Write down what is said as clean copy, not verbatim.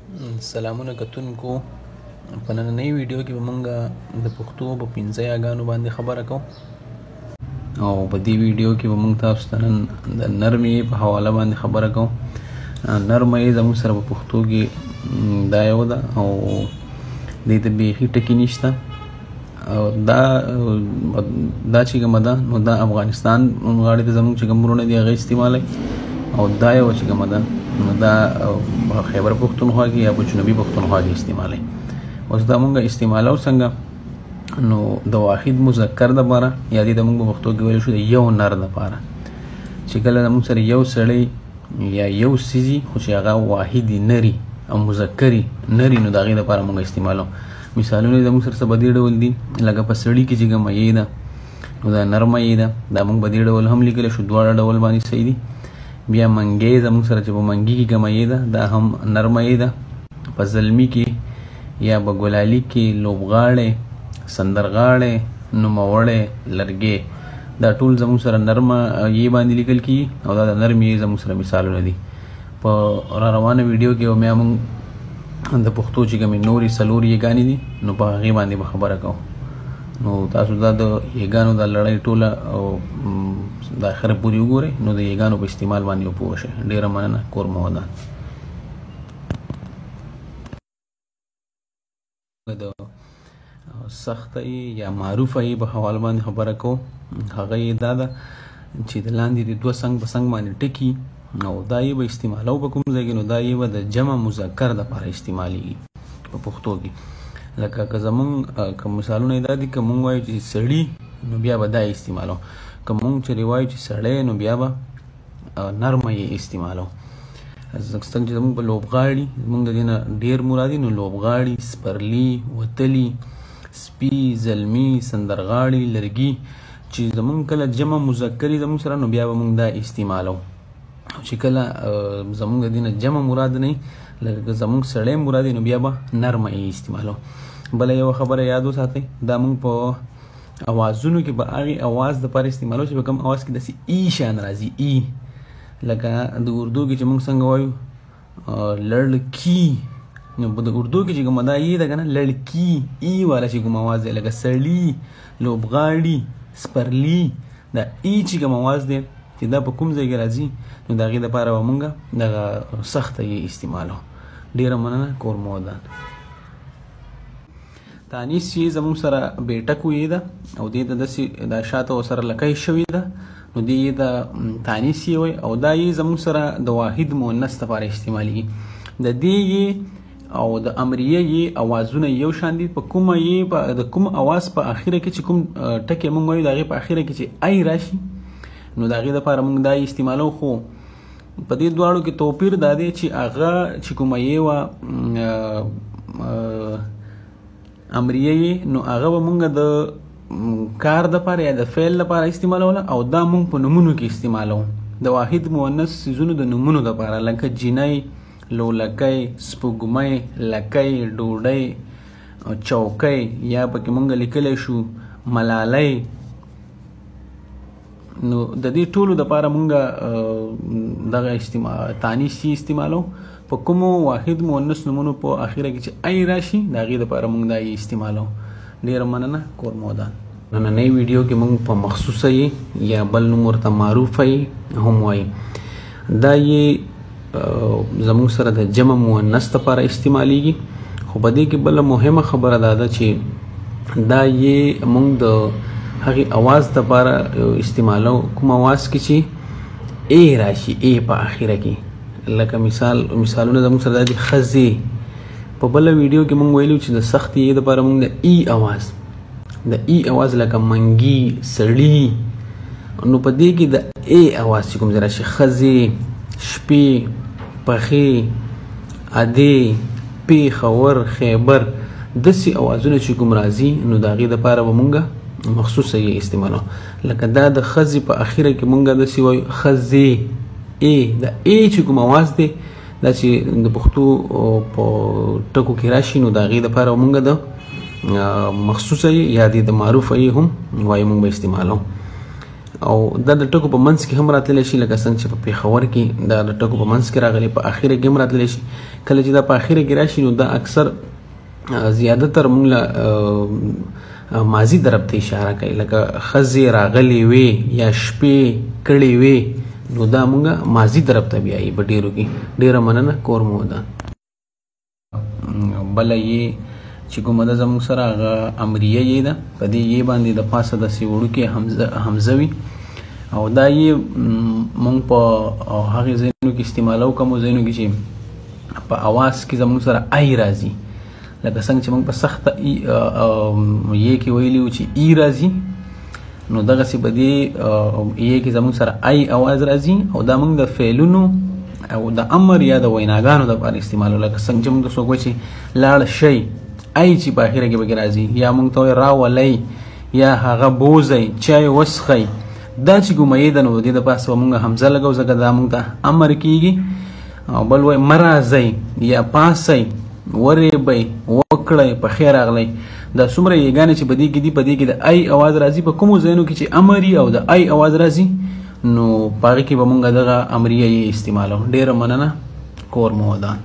سلامونه کتونکو. په نننۍ ویډیو کې به موږ د پښتو په 15 یاګانو باندې خبره کوو او په دې ویډیو کې به موږ تاسو ته نن د نرمې په حواله باندې خبره کوو. نرمه زموږ سره په پښتو کې دا یو ده او دې ته بیخي ټکي نشته. دا چې کومه ده نو دا افغانستان غاړې ته زموږ چې کوم ورونه دي هغه استعمالوي او دا یو چې کومه ده نو دا خیبر پښتونخوا کې یا په جنوبي پښتونخوا کې استعمالوي. اوس دا مونږ استعمالو څنګه نو د واحد مذکر دپاره یا دې ته مونږ په پښتو کې ویلی شو د یو نر دپاره چې کله زموږ سره یو سړی یا یو څیز خو چې هغه واحد نري او مذکري نري نو د هغې دپاره مونږ استعمالو. مثالونه زموږ سره څه په دې ډول دي لکه په سړي کې چې کومه یې ده نو دا نرمه یې ده دا مونږ په دې ډول هم لیکلی شو دواړه ډول باندې صحیح دي. بیا منګی زموږ سره چې په منګي کې کومه یې ده دا هم نرمه یې ده. په زلمي کې یا په ګلالي کې لوبغاړی سندرغاړی نوموړی لرګی دا ټول زموږ سره نرمه یې باندې لیکل کېږي او دا د نرمې یې زموږ سره مثالونه دي. په را روانه ویډیو کې بیا موږ د پښتو چې کومې نورې څلور یېګانې دي نو په هغې باندې به خبره کوو. نو تاسو دا د یېګانو دا لړۍ ټوله د آخره پورې وګورئ نو د یېګانو په استعمال باندې وپوه شئ. ډېره مننه. کور مو ودان. د سخته یا معروفه یې په حواله باندې خبره کوو. هغه یې دا ده چې د لاندې د دوه څنګ په څنګ باندې ټکي او دا یې به استعمالو په کوم ځای کې نو دا یې به د جمع مذکر دپاره استعمالیږي په پښتو کې. لکه که زمونږ که مثالونه یې دا دي که مونږ وایو چې سړي نو بیا به دا یې استعمالو. که مونږ چې وایو چې سړی نو بیا به نرمه یې استعمالو. څنګه چې زمونږ په لوبغاړي زمونږ د دې نه ډېر مرادي نو لوبغاړي سپرلي وتلي سپي زلمي سندرغاړي لرګي چې زمونږ کله جمع مذکري زمونږ سره نو بیا به مونږ دا استعمالو. چې کله زمونږ د دې نه جمع مراد نه لکه زمونږ سړی مراد نو بیا به نرمه یې استعمالو. بله یوه خبره یاد وساتئ دا مونږ په اوازونو کې به هغې اواز دپاره استعمالو چې په کوم اواز کې داسې ای شان راځي ای. لکه د اردو کې چې مونږ څنګه وایو لړکي نو د اردو کې چې کومه دا ای ده که نه لړکي ای والا چې کوم اواز دی لکه سړي لوبغاړي سپرلي دا ای چې کوم اواز دی چې دا په کوم ځای کې راځي نو د هغې دپاره به مونږ دغه سخته یې استعمالو. ډېره مننه. کور مو ودان. تانیث یې زموږ سره بیټکو یې ده او دې ته داسې دا شاته ورسره لکۍ شوې ده نو دې یې د تانیث یې وایي او دا یې زموږ سره د واحد مؤنث دپاره استعمالېږي. د دې یې او د امریه یې اوازونه یو شان دي. په کومه یې د کوم اواز په اخره کې چې کوم ټکی مونږ وایو د هغې په اخره کې چې ای راشي نو د هغې دپاره مونږ دا استعمالو. خو په دې دواړو کې توپیر دا دی چې هغه چې کومه یې وه امریه یې نو هغه به مونږ د کار دپاره یا د فعل دپاره استعمالوله او دا مونږ په نومونو کې استعمالو د واحد مؤنث څیزونو د نومونو دپاره لکه جینۍ لولکۍ سپوږمۍ لکۍ ډوډۍ چوکۍ یا پکې مونږ لیکلی شو ملالۍ. نو د دې ټولو دپاره مونږ دغه تانیث یې استعمالو. په کومو واحد مؤنث نومونو په اخره کې چې ای راشي د هغې دپاره مونږ دا یې استعمالو. ډېره مننه. کور مو ودان. نننۍ ویډیو کې مونږ په مخصوصه یې یا بل نوم ورته معروفه یې هم وایي دا یې زموږ سره د جمع مؤنث دپاره استعمالیږي. خو په دې کې بله مهمه خبره دا ده چې دا یې مونږ د هغې اواز دپاره استعمالو کوم اواز کې چې ای راشي ای په اخره کې. لکه مثالونه زموږ سره دا دي ښځې. په بله ویډیو کې مونږ ویلو چې د سختې ای دپاره مونږ د ای اواز د ای اواز لکه منګي سړي نو په دې کې د ای اواز چې کوم ځای راشي ښځې شپې پخې ادې پېښور خیبر داسې اوازونه چې کوم راځي نو د هغې دپاره به مونږ مخصوصه یې استعمالو. لکه دا د ښځې په اخره کې مونږ داسې وایو ښځې ای د ای چې کوم اواز دی دا چې د پښتو په ټکو کې راشي نو د هغې دپاره مونږ د مخصوصه یې یا د معروفه یې هم وایو مونږ به استعمالو. او دا د ټکو په منځ کې هم راتللی شي لکه څنګه چې په پېښور کې دا د ټکو په منځ کې راغلی په اخره کې هم راتللی شي کله چې دا په اخره کې راشي نو دا اکثر زیاتره موږ له ماضي طرف ته اشاره کوي، لکه ښځې راغلې وې یا شپې کړې وې، نو دا موږ ماضي طرف ته بیایي په ډېرو کې. ډېره مننه، کور مو ودان. بله یې چې کومه ده زموږ سره هغه امریه یې ده، په دې یې باندې د پاسه داسې وړوکې حمزه وي او دا یې موږ په هغې ځایونو کې استعمالوو، کومو ځایونو کې چې په اواز کې زموږ سره ای راځي، لکه څنګه چې موږ په سخته یې کې ویلي وو چې ای راځي، نو دغسې په دې یې کې زموږ سره ای اواز راځي او دا موږ د فعلونو او د امر یا د ویناګانو دپاره استعمالوو، لکه څنګه چې موږ ته څوک وایي چې لاړ شئ، ای چې په اخره کې پکې راځي، یا موږ ته وایي راولئ، یا هغه بوزئ، چای وڅښئ. دا چې کومه یې ده نو د دې دپاسه به موږ حمزه لګو، ځکه دا موږ ته امر کېږي. او بل وایي مه راځئ یا پاسئ، ورېبئ، وکړئ، په خیر راغلی. دا څومره یېګانې چې په دې کې دي، په دې کې د ای اواز راځي، په کومو ځایونو کې چې امر او د ای اواز راځي نو په هغې کې به موږ دغه امریه یې استعمالوو. ډېره مننه، کور مو ودان.